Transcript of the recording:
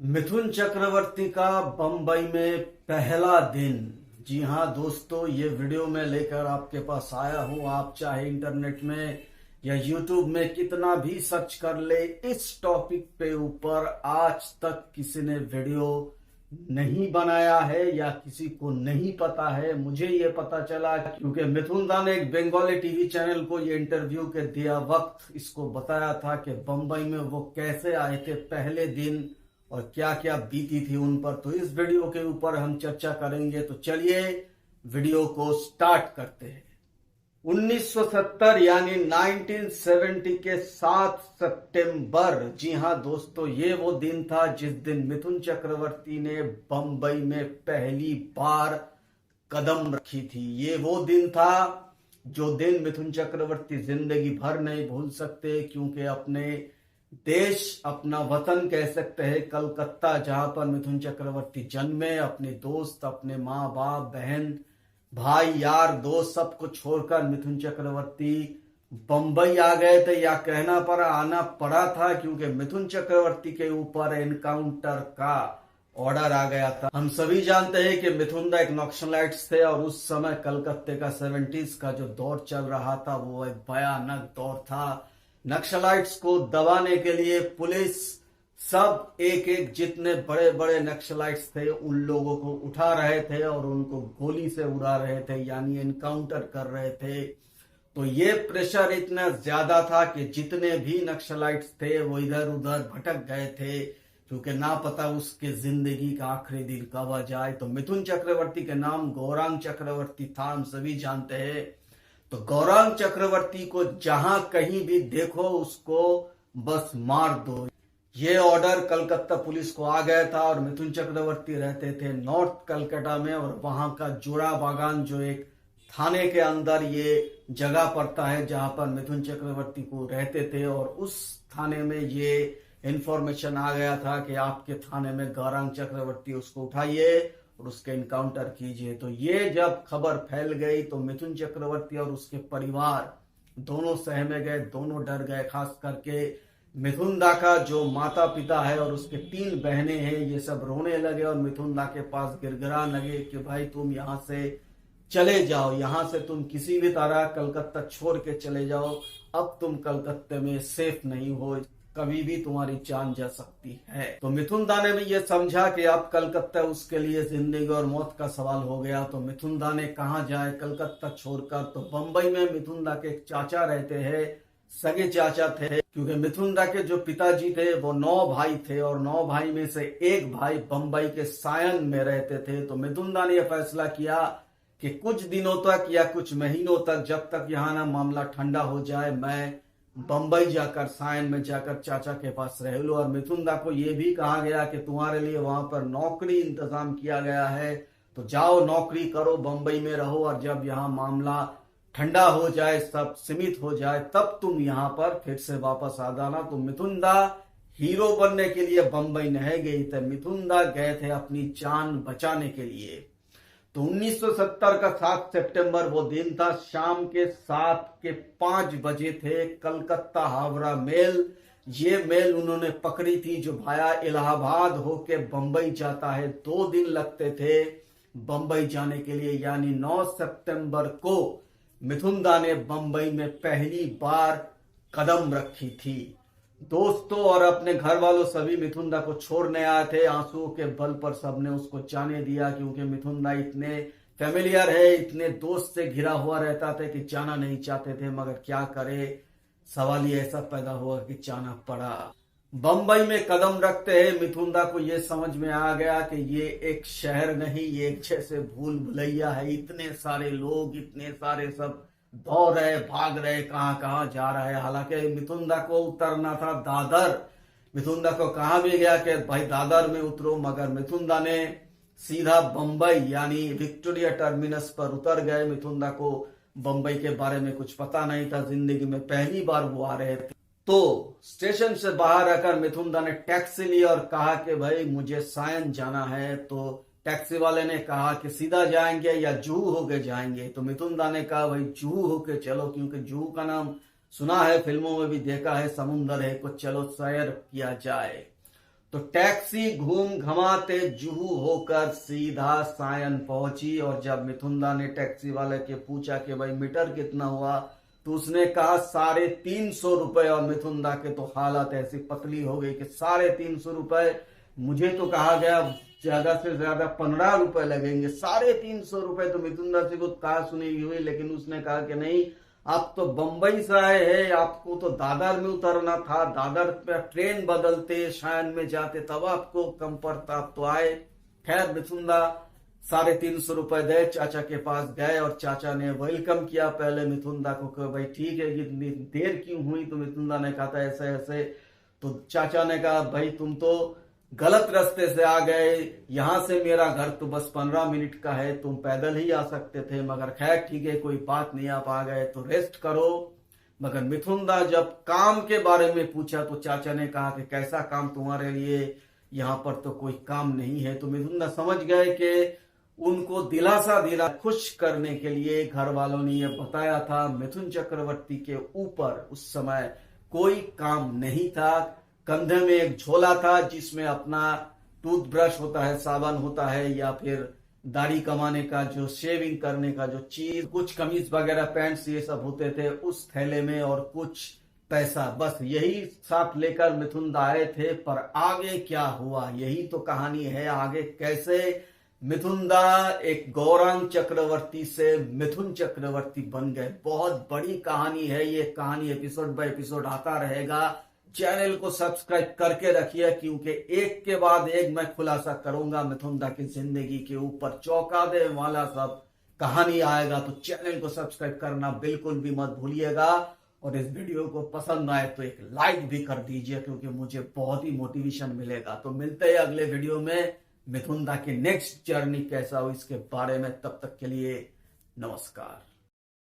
मिथुन चक्रवर्ती का बम्बई में पहला दिन। जी हाँ दोस्तों, ये वीडियो मैं लेकर आपके पास आया हूँ। आप चाहे इंटरनेट में या यूट्यूब में कितना भी सर्च कर ले, इस टॉपिक पे ऊपर आज तक किसी ने वीडियो नहीं बनाया है या किसी को नहीं पता है। मुझे ये पता चला क्योंकि मिथुन दा ने एक बंगाली टीवी चैनल को ये इंटरव्यू के दिया वक्त इसको बताया था कि बम्बई में वो कैसे आए थे पहले दिन और क्या क्या बीती थी उन पर। तो इस वीडियो के ऊपर हम चर्चा करेंगे। तो चलिए वीडियो को स्टार्ट करते हैं। 1970 यानी 1970 के 7 सितंबर, जी हाँ दोस्तों, ये वो दिन था जिस दिन मिथुन चक्रवर्ती ने बंबई में पहली बार कदम रखी थी। ये वो दिन था जो दिन मिथुन चक्रवर्ती जिंदगी भर नहीं भूल सकते, क्योंकि अपने देश, अपना वतन कह सकते हैं कलकत्ता, जहां पर मिथुन चक्रवर्ती जन्मे, अपने दोस्त, अपने माँ बाप, बहन भाई, यार दोस्त सबको छोड़कर मिथुन चक्रवर्ती बंबई आ गए थे, या कहना पड़ा आना पड़ा था, क्योंकि मिथुन चक्रवर्ती के ऊपर एनकाउंटर का ऑर्डर आ गया था। हम सभी जानते हैं कि मिथुन दा एक नक्सलाइट्स थे और उस समय कलकत्ते का 70s का जो दौर चल रहा था वो एक भयानक दौर था। नक्सलाइट्स को दबाने के लिए पुलिस सब एक एक जितने बड़े बड़े नक्सलाइट्स थे उन लोगों को उठा रहे थे और उनको गोली से उड़ा रहे थे, यानी एनकाउंटर कर रहे थे। तो ये प्रेशर इतना ज्यादा था कि जितने भी नक्सलाइट्स थे वो इधर उधर भटक गए थे, क्योंकि ना पता उसके जिंदगी का आखिरी दिन कब आ जाए। तो मिथुन चक्रवर्ती के नाम गौरांग चक्रवर्ती था, हम सभी जानते हैं। तो गौरांग चक्रवर्ती को जहां कहीं भी देखो उसको बस मार दो, ये ऑर्डर कलकत्ता पुलिस को आ गया था। और मिथुन चक्रवर्ती रहते थे नॉर्थ कलकत्ता में, और वहां का जोड़ा बागान जो एक थाने के अंदर ये जगह पड़ता है जहां पर मिथुन चक्रवर्ती को रहते थे, और उस थाने में ये इंफॉर्मेशन आ गया था कि आपके थाने में गौरांग चक्रवर्ती, उसको उठाइए और उसके इनकाउंटर कीजिए। तो ये जब खबर फैल गई तो मिथुन चक्रवर्ती और उसके परिवार दोनों सहमे गए, दोनों डर गए। खास करके मिथुन दा का जो माता पिता है और उसके 3 बहनें हैं, ये सब रोने लगे और मिथुन दा के पास गिड़गिड़ा लगे कि भाई तुम यहाँ से चले जाओ, यहाँ से तुम किसी भी तरह कलकत्ता छोड़ के चले जाओ, अब तुम कलकत्ते में सेफ नहीं हो, कभी भी तुम्हारी जान जा सकती है। तो मिथुन दा ने भी ये समझा कि अब कलकत्ता उसके लिए जिंदगी और मौत का सवाल हो गया। तो मिथुन दा ने कहाँ जाए कलकत्ता छोड़कर। तो बंबई में मिथुन दा के एक चाचा रहते हैं, सगे चाचा थे, क्योंकि मिथुन दा के जो पिताजी थे वो 9 भाई थे और 9 भाई में से एक भाई बंबई के सायन में रहते थे। तो मिथुन दा ने यह फैसला किया कि कुछ दिनों तक या कुछ महीनों तक, जब तक यहाँ ना मामला ठंडा हो जाए, मैं बंबई जाकर सायन में जाकर चाचा के पास रह लो। और मिथुन दा को यह भी कहा गया कि तुम्हारे लिए वहां पर नौकरी इंतजाम किया गया है, तो जाओ नौकरी करो, बंबई में रहो, और जब यहाँ मामला ठंडा हो जाए, सब सीमित हो जाए, तब तुम यहाँ पर फिर से वापस आ जाना। तो मिथुन दा हीरो बनने के लिए बंबई नहीं गई थे, मिथुन दा गए थे अपनी जान बचाने के लिए। तो 1970 का 7 सितंबर वो दिन था। शाम के 7:05 बजे थे। कलकत्ता हावड़ा मेल, ये मेल उन्होंने पकड़ी थी जो भाया इलाहाबाद होके बंबई जाता है। 2 दिन लगते थे बंबई जाने के लिए, यानी 9 सितंबर को मिथुन दा ने बंबई में पहली बार कदम रखी थी। दोस्तों और अपने घर वालों सभी मिथुन दा को छोड़ने आए थे। आंसुओं के बल पर सबने उसको जाने दिया, क्योंकि मिथुन दा इतने फेमिलियर है, इतने दोस्त से घिरा हुआ रहता था कि जाना नहीं चाहते थे, मगर क्या करे, सवाल ही ऐसा पैदा हुआ कि जाना पड़ा। बंबई में कदम रखते हैं मिथुन दा को ये समझ में आ गया कि ये एक शहर नहीं, ये एक जैसे भूल भुलैया है। इतने सारे लोग, इतने सारे सब दौड़ रहे, भाग रहे, कहां कहां जा रहा है। हालांकि मिथुन दा को उतरना था दादर। मिथुन दा को कहा भी गया कि भाई दादर में उतरो, मगर मिथुन दा ने सीधा बंबई यानी विक्टोरिया टर्मिनस पर उतर गए। मिथुन दा को बंबई के बारे में कुछ पता नहीं था, जिंदगी में पहली बार वो आ रहे थे। तो स्टेशन से बाहर आकर मिथुन दा ने टैक्सी ली और कहा कि भाई मुझे सायन जाना है। तो टैक्सी वाले ने कहा कि सीधा जाएंगे या जुहू होके जाएंगे। तो मिथुन दा ने कहा भाई जुहू होके चलो, क्योंकि जुहू का नाम सुना है, फिल्मों में भी देखा है, समुंदर है, कुछ चलो सैर किया जाए। तो टैक्सी घूम घमाते जुहू होकर सीधा सायन पहुंची। और जब मिथुन दा ने टैक्सी वाले के पूछा कि भाई मीटर कितना हुआ, तो उसने कहा 350 रुपए। और मिथुन दा के तो हालत ऐसी पतली हो गई कि 350 रुपए, मुझे तो कहा गया ज्यादा से ज्यादा 15 रुपए लगेंगे, 350 रुपए तो मिथुन दा से कुछ कहा सुनी हुई। लेकिन उसने कहा कि नहीं, आप तो बंबई से आए हैं, आपको तो दादर में उतरना था, दादर पे ट्रेन बदलते शायन में जाते तब आपको कम पड़ता, आप तो आए। खैर मिथुन दा 350 रुपए दे चाचा के पास गए और चाचा ने वेलकम किया पहले मिथुन दा को कि भाई ठीक है, इतनी देर क्यों हुई। तो मिथुन दा ने कहा था ऐसे ऐसे। तो चाचा ने कहा भाई तुम तो गलत रास्ते से आ गए, यहां से मेरा घर तो बस 15 मिनट का है, तुम पैदल ही आ सकते थे, मगर खैर ठीक है कोई बात नहीं, आप आ गए तो रेस्ट करो। मगर मिथुन दा जब काम के बारे में पूछा तो चाचा ने कहा कि कैसा काम तुम्हारे लिए, यहाँ पर तो कोई काम नहीं है। तो मिथुन दा समझ गए कि उनको दिलासा खुश करने के लिए घर वालों ने ये बताया था। मिथुन चक्रवर्ती के ऊपर उस समय कोई काम नहीं था। कंधे में एक झोला था जिसमें अपना टूथब्रश होता है, साबुन होता है, या फिर दाढ़ी कमाने का जो शेविंग करने का जो चीज, कुछ कमीज वगैरह पैंट्स ये सब होते थे उस थैले में, और कुछ पैसा, बस यही साथ लेकर मिथुन दा आए थे। पर आगे क्या हुआ यही तो कहानी है। आगे कैसे मिथुन दा एक गौरांग चक्रवर्ती से मिथुन चक्रवर्ती बन गए, बहुत बड़ी कहानी है ये। कहानी एपिसोड बाय एपिसोड आता रहेगा। चैनल को सब्सक्राइब करके रखिए, क्योंकि एक के बाद एक मैं खुलासा करूंगा मिथुन दा की जिंदगी के ऊपर, चौंका दे वाला सब कहानी आएगा। तो चैनल को सब्सक्राइब करना बिल्कुल भी मत भूलिएगा। और इस वीडियो को पसंद आए तो एक लाइक भी कर दीजिए, क्योंकि मुझे बहुत ही मोटिवेशन मिलेगा। तो मिलते हैं अगले वीडियो में, मिथुन दा की नेक्स्ट जर्नी कैसा हो इसके बारे में। तब तक के लिए नमस्कार।